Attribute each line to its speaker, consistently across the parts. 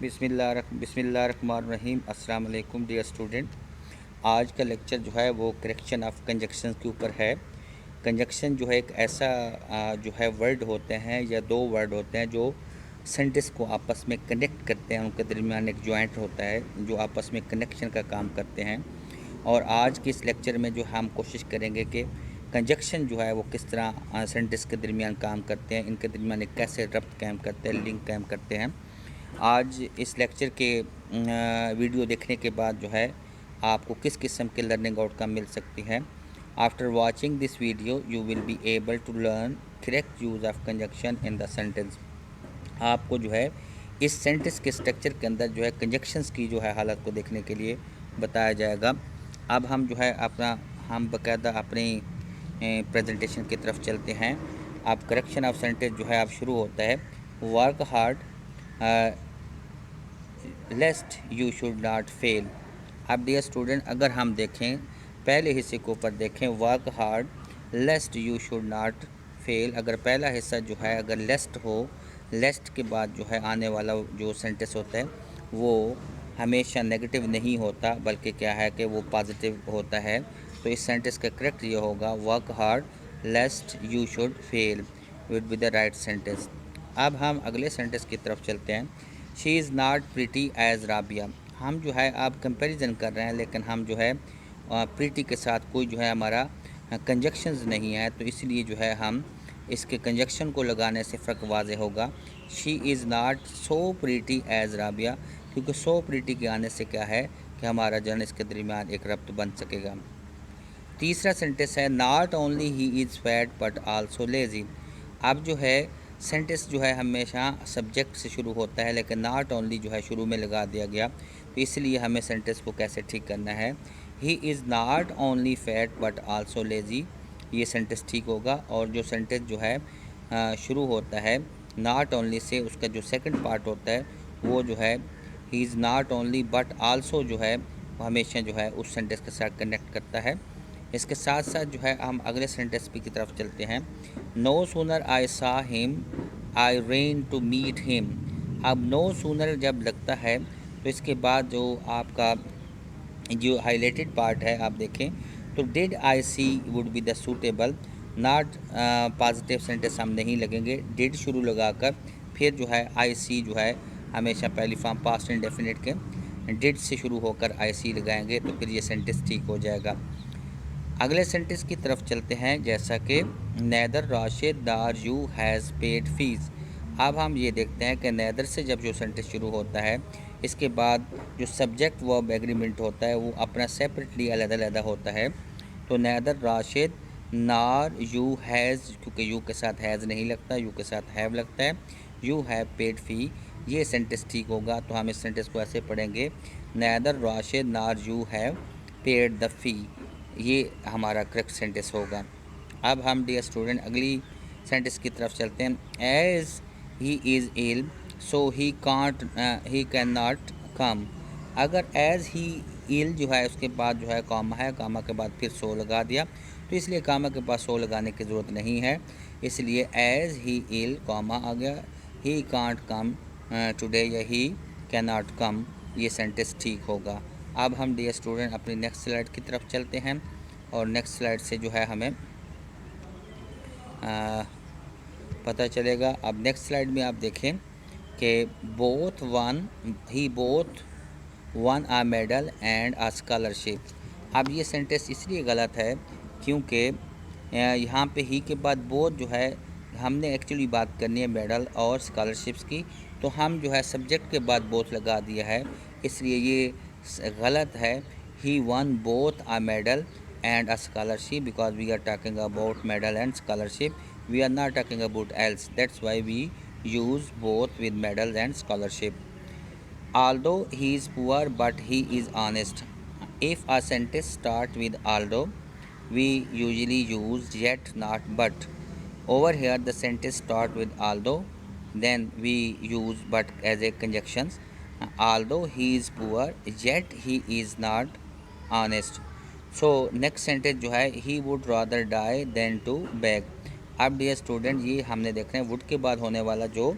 Speaker 1: बिस्मिल्लाहिर्रहमानिर्रहीम। अस्सलाम वालेकुम डियर स्टूडेंट। आज का लेक्चर जो है वो करेक्शन ऑफ कंजक्शन के ऊपर है। कंजक्शन जो है एक ऐसा जो है वर्ड होते हैं या दो वर्ड होते हैं जो सेंटेंस को आपस में कनेक्ट करते हैं। उनके दरमियान एक जॉइंट होता है जो आपस में कनेक्शन का काम करते हैं। और आज के इस लेक्चर में जो हम कोशिश करेंगे कि कंजक्शन जो है वो किस तरह सेंटेंस के दरमियान काम करते हैं, इनके दरमियान एक कैसे रब्त कायम करते हैं, लिंक कायम करते हैं। आज इस लेक्चर के वीडियो देखने के बाद जो है आपको किस किस्म के लर्निंग आउटकम मिल सकती हैं। After watching this video you will be able to learn correct use of conjunction in the sentence. आपको जो है इस सेंटेंस के स्ट्रक्चर के अंदर जो है कंजक्शंस की जो है हालत को देखने के लिए बताया जाएगा। अब हम जो है हम बाकायदा अपनी प्रेजेंटेशन की तरफ चलते हैं। अब करेक्शन ऑफ सेंटेंस जो है अब शुरू होता है। Work hard लेस्ट you should not fail. अब डियर स्टूडेंट, अगर हम देखें पहले हिस्से को ऊपर देखें, work hard लेस्ट you should not fail. अगर पहला हिस्सा जो है अगर लेस्ट हो, लेस्ट के बाद जो है आने वाला जो सेंटेंस होता है वो हमेशा नेगेटिव नहीं होता, बल्कि क्या है कि वो पॉजिटिव होता है। तो इस सेंटेंस का करेक्ट ये होगा work hard लेस्ट you should fail with be the right sentence. अब हम अगले सेंटेंस की तरफ चलते हैं। She is not pretty as Rabia. हम जो है अब कंपैरिजन कर रहे हैं, लेकिन हम जो है प्रीटी के साथ कोई जो है हमारा कंजक्शंस नहीं है, तो इसलिए जो है हम इसके कंजक्शन को लगाने से फ़र्क वाज़े होगा। She is not so pretty as Rabia, क्योंकि सो प्रीटी के आने से क्या है कि हमारा जो है इसके दरमियान एक रब्त बन सकेगा। तीसरा सेंटेंस है not only he is fat but also lazy. अब जो है सेंटेंस जो है हमेशा सब्जेक्ट से शुरू होता है, लेकिन नॉट ओनली जो है शुरू में लगा दिया गया, तो इसलिए हमें सेंटेंस को कैसे ठीक करना है। He is not only fat but also lazy, ये सेंटेंस ठीक होगा। और जो सेंटेंस जो है शुरू होता है नॉट ओनली से, उसका जो सेकंड पार्ट होता है वो जो है he is not only but also जो है वो हमेशा जो है उस सेंटेंस के साथ कनेक्ट करता है। इसके साथ साथ जो है हम अगले सेंटेंस की तरफ चलते हैं। No sooner I saw him I ran to meet him. अब नो सूनर जब लगता है तो इसके बाद जो आपका जो हाईलाइटेड पार्ट है आप देखें तो did I see would be the suitable. Not positive sentence हम नहीं लगेंगे, डिड शुरू लगाकर फिर जो है आई सी जो है हमेशा पहली फॉर्म पास्ट इंडेफिनिट के डिड से शुरू होकर आई सी लगाएंगे, तो फिर ये सेंटेंस ठीक हो जाएगा। अगले सेंटेंस की तरफ चलते हैं, जैसा कि नैदर राशिद दार यू हैज़ पेड फीस। अब हम ये देखते हैं कि नैदर से जब जो सेंटेंस शुरू होता है इसके बाद जो सब्जेक्ट वर्ब एग्रीमेंट होता है वो अपना सेपरेटली अलग-अलग होता है। तो नैदर राशिद नार यू हैज़, क्योंकि यू के साथ हैज़ नहीं लगता, यू के साथ हैव लगता है, यू हैव पेड फ़ी, ये सेंटेंस ठीक होगा। तो हम इस सेंटेंस को ऐसे पढ़ेंगे नैदर राशिद नार यू हैव पेड द फ़ी, ये हमारा करेक्ट सेंटेंस होगा। अब हम डियर स्टूडेंट अगली सेंटेंस की तरफ चलते हैं। As he is ill so he can not come. अगर एज़ ही इल जो है उसके बाद जो है कामा है, कामा के बाद फिर सो लगा दिया, तो इसलिए कामा के पास सो लगाने की ज़रूरत नहीं है, इसलिए एज़ ही इल कामा आ गया, ही कांट कम टुडे या ही कैन नॉट कम, ये सेंटेंस ठीक होगा। अब हम डियर स्टूडेंट अपनी नेक्स्ट स्लाइड की तरफ चलते हैं, और नेक्स्ट स्लाइड से जो है हमें पता चलेगा। अब नेक्स्ट स्लाइड में आप देखें कि both won a medal and a scholarship. अब ये सेंटेंस इसलिए गलत है क्योंकि यहाँ पे ही के बाद बोथ जो है हमने एक्चुअली बात करनी है मेडल और स्कॉलरशिप्स की, तो हम जो है सब्जेक्ट के बाद बोथ लगा दिया है, इसलिए ये गलत है। He won both a medal and a scholarship, because we are talking about medal and scholarship, we are not talking about else, that's why we use both with medal and scholarship. Although he is poor but he is honest. If a sentence start with although, we usually use yet not but. Over here the sentence start with although, then we use but as a conjunctions. Although he is poor yet he is not honest. So next sentence जो है he would rather die than to beg. अब dear student ये हमने देख रहे हैं would के बाद होने वाला जो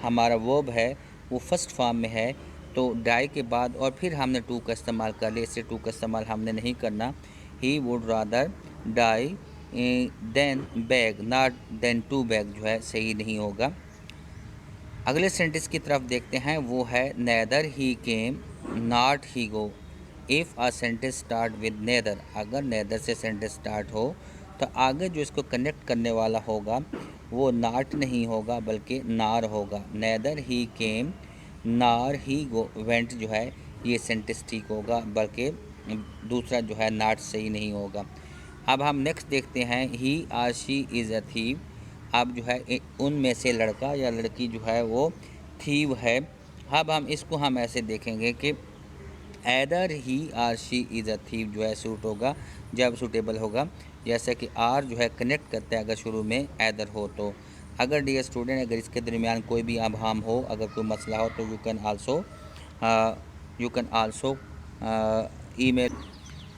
Speaker 1: हमारा वर्ब है वो फर्स्ट फॉर्म में है, तो डाई के बाद और फिर हमने टू का इस्तेमाल कर लिया, इससे टू का इस्तेमाल हमने नहीं करना। He would rather die than beg, not than to beg जो है सही नहीं होगा। अगले सेंटेंस की तरफ देखते हैं, वो है neither he came not he go. If a sentence start with neither, अगर नेदर से सेंटेंस स्टार्ट हो तो आगे जो इसको कनेक्ट करने वाला होगा वो नॉट नहीं होगा बल्कि नार होगा। नेदर ही केम नार ही गो वेंट जो है ये सेंटेंस ठीक होगा, बल्कि दूसरा जो है नॉट सही नहीं होगा। अब हम नेक्स्ट देखते हैं, he or she is a thief. अब जो है उनमें से लड़का या लड़की जो है वो थीव है। अब हम ऐसे देखेंगे कि either he or she is a thief जो है सूट होगा जब सूटेबल होगा, जैसे कि आर जो है कनेक्ट करते हैं अगर शुरू में ऐदर हो तो। अगर डियर स्टूडेंट अगर इसके दरमियान कोई भी अबहम हो, अगर कोई मसला हो तो you can also email.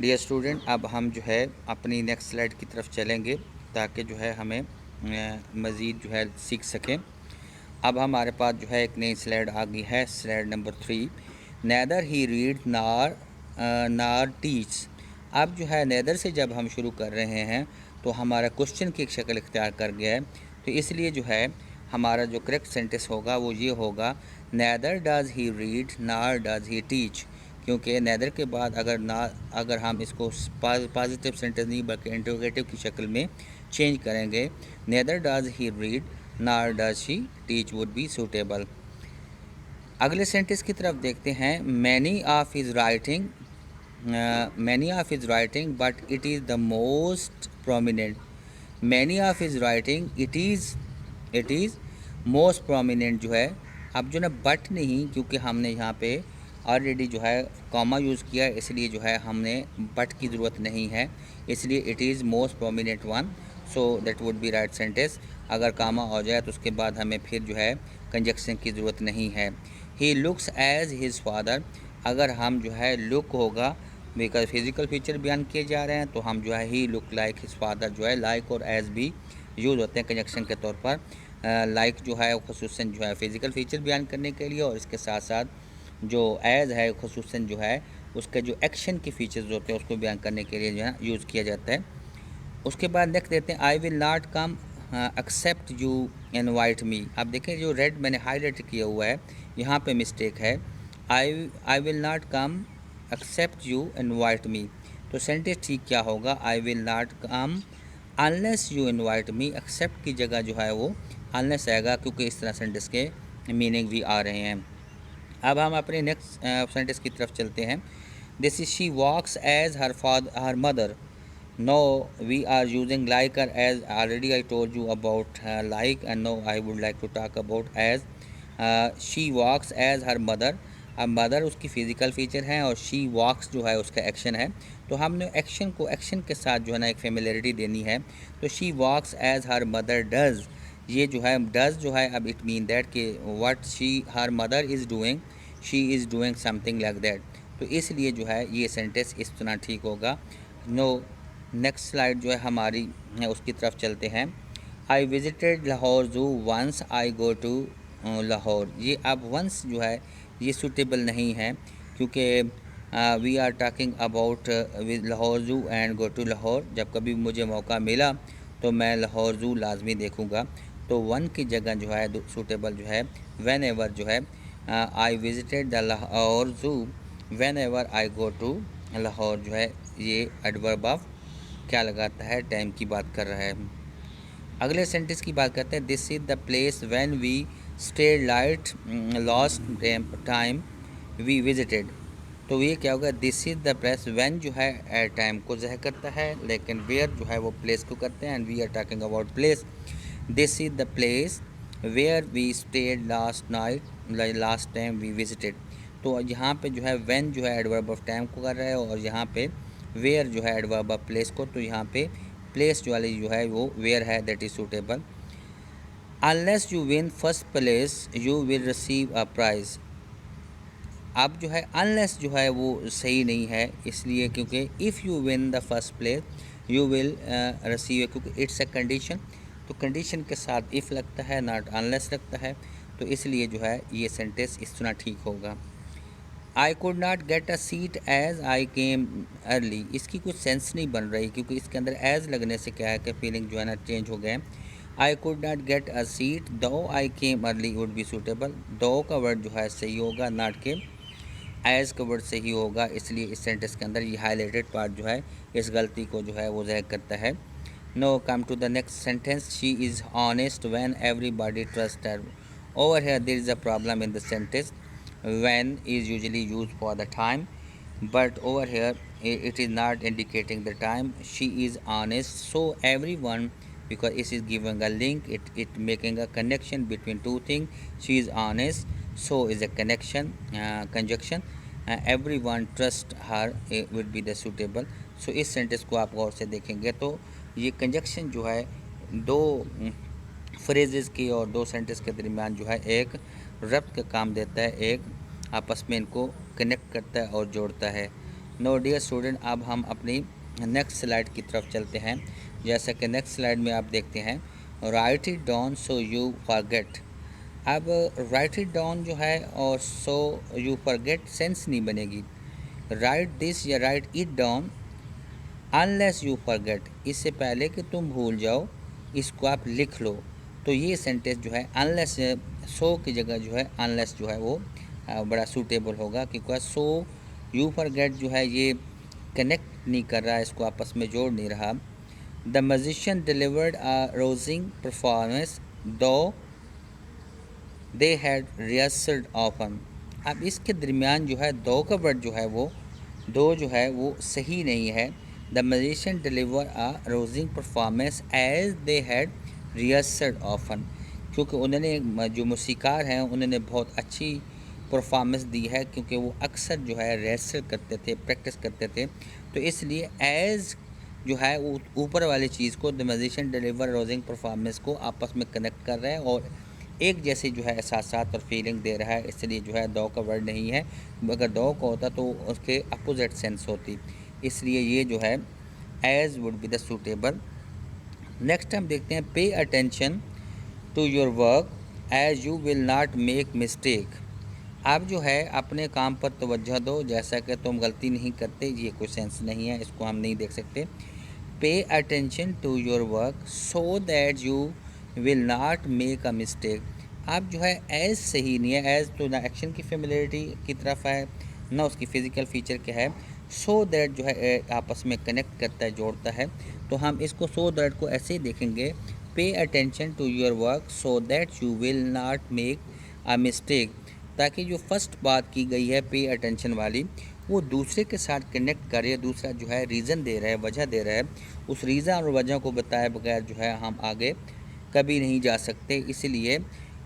Speaker 1: Dear student अब हम जो है अपनी नेक्स्ट स्लाइड की तरफ चलेंगे ताकि जो है हमें मज़ीद जो है सीख सकें। अब हमारे पास जो है एक नई स्लाइड आ गई है, स्लाइड नंबर 3। नेदर ही रीड नार टीच। अब जो है नेदर से जब हम शुरू कर रहे हैं तो हमारा क्वेश्चन की एक शक्ल इख्तियार कर गया है, तो इसलिए जो है हमारा जो करेक्ट सेंटेंस होगा वो ये होगा, नेदर डज़ ही रीड नार डज़ ही टीच। क्योंकि नेदर के बाद अगर हम इसको पॉजिटिव सेंटेंस नहीं बल्कि इंटरोगेटिव की शक्ल में चेंज करेंगे, नेदर डज़ ही रीड नार does she teach would be suitable. अगले सेंटेंस की तरफ देखते हैं, many of his writing but it is the most prominent. Many of his writing it is most prominent जो है, अब जो ना बट नहीं, क्योंकि हमने यहाँ पे ऑलरेडी जो है कॉमा यूज़ किया है, इसलिए जो है हमने बट की ज़रूरत नहीं है, इसलिए it is most prominent one, so that would be right sentence. अगर कामा हो जाए तो उसके बाद हमें फिर जो है कंजक्शन की ज़रूरत नहीं है। He looks as his father, अगर हम जो है लुक होगा बिकॉज फिज़िकल फीचर बयान किए जा रहे हैं, तो हम जो है ही लुक लाइक हिज फादर जो है लाइक और एज भी यूज़ होते हैं कंजक्शन के तौर पर। लाइक जो है खुसूसन जो है फिज़िकल फीचर बयान करने के लिए, और इसके साथ साथ जो एज़ है खुसूसन जो है उसके जो एक्शन के फीचर्स होते हैं उसको बयान करने के लिए जो है यूज़ किया जाता है। उसके बाद नेक्स्ट देते हैं, I will not come except you invite me. अब देखें जो रेड मैंने हाईलाइट किया हुआ है यहाँ पे मिस्टेक है, I will not come except you invite me. तो सेंटेंस ठीक क्या होगा, I will not come unless you invite me. Except की जगह जो है वो अनलेस आएगा, क्योंकि इस तरह सेंटेंस के मीनिंग भी आ रहे हैं। अब हम अपने नेक्स्ट सेंटेंस की तरफ चलते हैं, this is she walks as her mother. No, we are using like or as. Already I told you about like, and now I would like to talk about as. She walks as her mother. अब mother उसकी physical feature है और she walks जो है उसका action है, तो हमने एक्शन को एक्शन के साथ जो है ना एक फेमिलियरिटी देनी है। तो she walks as her mother does, ये जो है डज़ जो है, अब इट मीन दैट कि what she her mother is doing, she is doing something like that. तो इसलिए जो है ये सेंटेंस इस तरह ठीक होगा। नो नेक्स्ट स्लाइड जो है हमारी है उसकी तरफ चलते हैं, I visited Lahore zoo once I go to Lahore. ये अब वंस जो है ये सूटेबल नहीं है, क्योंकि we are talking about Lahore zoo and go to Lahore. जब कभी मुझे मौका मिला तो मैं लाहौर ज़ू लाजमी देखूँगा, तो वन की जगह जो है सूटेबल जो है वेन एवर जो है, I visited the Lahore zoo whenever I go to Lahore जो है ये एडवर्ब ऑफ क्या लगाता है, टाइम की बात कर रहा है। अगले सेंटेंस की बात करते हैं, this is the place when we stayed light last time we visited. तो ये क्या होगा, this is the place, when जो है टाइम को ज़ाहिर करता है, लेकिन वेयर जो है वो प्लेस को करते हैं, and we are talking about place. This is the place where we stayed last time we visited. तो यहाँ पे जो है व्हेन जो है एडवर्ब ऑफ टाइम को कर रहा है, और यहाँ पे वेयर जो है एडवर्ब ऑफ प्लेस को, तो यहाँ पे प्लेस जो वाली जो है वो वेयर है, that is suitable. Unless you win first place you will receive a price. अब जो है अनलेस जो है वो सही नहीं है, इसलिए क्योंकि if you win the first place you will receive, क्योंकि इट्स अ कंडीशन, तो कंडीशन के साथ इफ़ लगता है, नॉट अनलेस लगता है। तो इसलिए जो है ये सेंटेंस इस तरह ठीक होगा। I could not get a seat as I came early, इसकी कुछ सेंस नहीं बन रही क्योंकि इसके अंदर एज लगने से क्या है कि फीलिंग जो है ना चेंज हो गए। आई could not get a seat दो आई came early would be suitable, दो का वर्ड जो है सही होगा, नॉट के एज का वर्ड सही होगा, इसलिए इस सेंटेंस के अंदर ये हाईलाइटेड पार्ट जो है इस गलती को जो है वो ज़ाहिर करता है। Now come to the next sentence, she is honest when everybody trust her. Over here there is a problem in the sentence, when is usually used for the time, but over here it is not indicating the time. She is honest, so everyone, because it is giving a link, it making a connection between two things. She is honest, so is a connection, conjunction. Everyone trust her would be the suitable. So इस sentence को आप गौर से देखेंगे तो ये conjunction जो है दो फ्रेजेस की और दो सेंटेंस के दरमियान जो है एक रब्त का काम देता है, एक आपस में इनको कनेक्ट करता है और जोड़ता है। नो डियर स्टूडेंट, अब हम अपनी नेक्स्ट स्लाइड की तरफ चलते हैं। जैसा कि नेक्स्ट स्लाइड में आप देखते हैं, right it down so you forget. अब राइट इट डाउन जो है और सो यू फॉरगेट सेंस नहीं बनेगी। राइट दिस या right it down unless you forget, इससे पहले कि तुम भूल जाओ इसको आप लिख लो। तो ये सेंटेंस जो है अनलेस, सो की जगह जो है अनलेस जो है वो बड़ा सूटेबल होगा, क्योंकि सो यू फॉरगेट जो है ये कनेक्ट नहीं कर रहा है, इसको आपस में जोड़ नहीं रहा। The musician delivered a rousing performance दो दे हैड रिहर्सल्ड ऑफन। अब इसके दरमियान जो है दो का वर्ड जो है वो दो जो है वो सही नहीं है। The musician deliver a rousing performance as they had rehearsed often, क्योंकि उन्होंने जो मौसीकार हैं उन्होंने बहुत अच्छी परफॉर्मेंस दी है, क्योंकि वो अक्सर जो है रिहर्सल करते थे, प्रैक्टिस करते थे। तो इसलिए एज जो है वो ऊपर वाली चीज़ को the musician deliver rousing performance को आपस में कनेक्ट कर रहा है और एक जैसे जो है एहसासात और फीलिंग दे रहा है, इसलिए जो है दो का वर्ड नहीं है। अगर दो का होता तो उसके अपोजिट सेंस होती, इसलिए ये जो है as would be the suitable. Next हम देखते हैं, pay attention to your work as you will not make mistake. आप जो है अपने काम पर तवज्जो दो, जैसा कि तुम गलती नहीं करते, ये कोई सेंस नहीं है, इसको हम नहीं देख सकते। Pay attention to your work so that you will not make a mistake. आप जो है एज सही नहीं है, एज तो ना एक्शन की फेमिलियरिटी की तरफ है ना उसकी फ़िज़िकल फ़ीचर क्या है। सो दैट जो है आपस में कनेक्ट करता है, जोड़ता है। तो हम इसको सो दैट को ऐसे ही देखेंगे, pay attention to your work so that you will not make a mistake, ताकि जो फर्स्ट बात की गई है पे अटेंशन वाली वो दूसरे के साथ कनेक्ट करे, दूसरा जो है रीज़न दे रहा है, वजह दे रहा है, उस रीज़न और वजह को बताए बगैर जो है हम आगे कभी नहीं जा सकते। इसलिए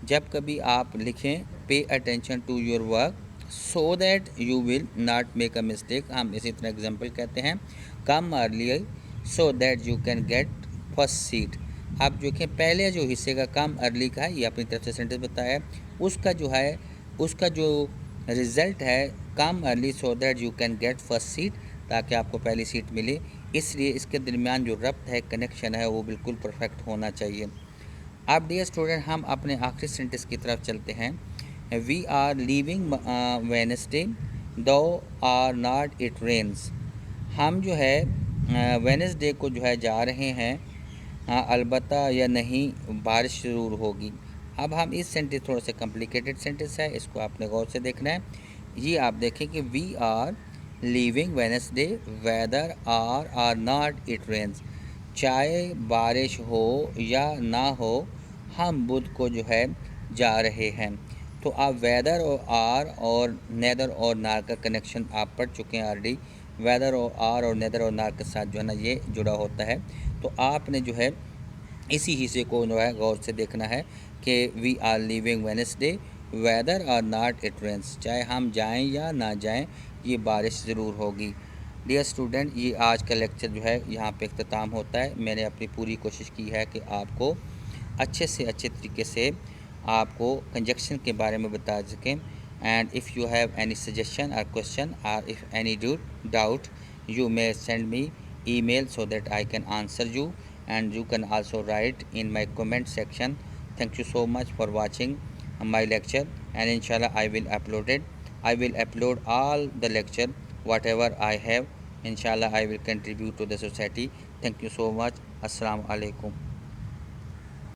Speaker 1: जब कभी आप लिखें pay attention to your work so that you will not make a mistake, हम इसी तरह एग्जांपल कहते हैं, come early so that you can get first seat. आप जो कि पहले जो हिस्से का कम अर्ली का है, ये अपनी तरफ से सेंटेंस बताया है, उसका जो है उसका जो रिज़ल्ट है कम early so that you can get first seat, ताकि आपको पहली सीट मिले। इसलिए इसके दरमियान जो रब्त है, कनेक्शन है, वो बिल्कुल परफेक्ट होना चाहिए। अब डियर स्टूडेंट, हम अपने आखिरी सेंटेंस की तरफ चलते हैं। वी आर लीविंग वेनसडे दो आर नॉट इट रेन्स। हम जो है वेनसडे को जो है जा रहे हैं, अलबत्ता या नहीं बारिश ज़रूर होगी। अब हम इस सेंटेंस थोड़ा सा कॉम्प्लिकेटेड सेंटेंस है, इसको आपने गौर से देखना है। ये आप देखें कि we are leaving Wednesday whether or not it rains, चाहे बारिश हो या ना हो हम बुध को जो है जा रहे हैं। तो आप वेदर और नेदर और नार का कनेक्शन आप पढ़ चुके हैं ऑलरेडी। वेदर और नेदर और नार के साथ जो है ना ये जुड़ा होता है। तो आपने जो है इसी हिस्से को जो है गौर से देखना है कि we are leaving Wednesday whether or not it rains, चाहे हम जाएं या ना जाएं ये बारिश ज़रूर होगी। डियर स्टूडेंट, ये आज का लेक्चर जो है यहाँ पे इख्तिताम होता है। मैंने अपनी पूरी कोशिश की है कि आपको अच्छे से अच्छे तरीके से आपको कंजक्शन के बारे में बता सकें। And if you have any suggestion और क्वेश्चन और if any doubt you may send me email so that I can answer you, and you can also write in my comment section. Thank you so much for watching. my lecture, and inshallah I will upload all the lecture whatever I have. Inshallah I will contribute to the society. Thank you so much. Assalamu alaikum.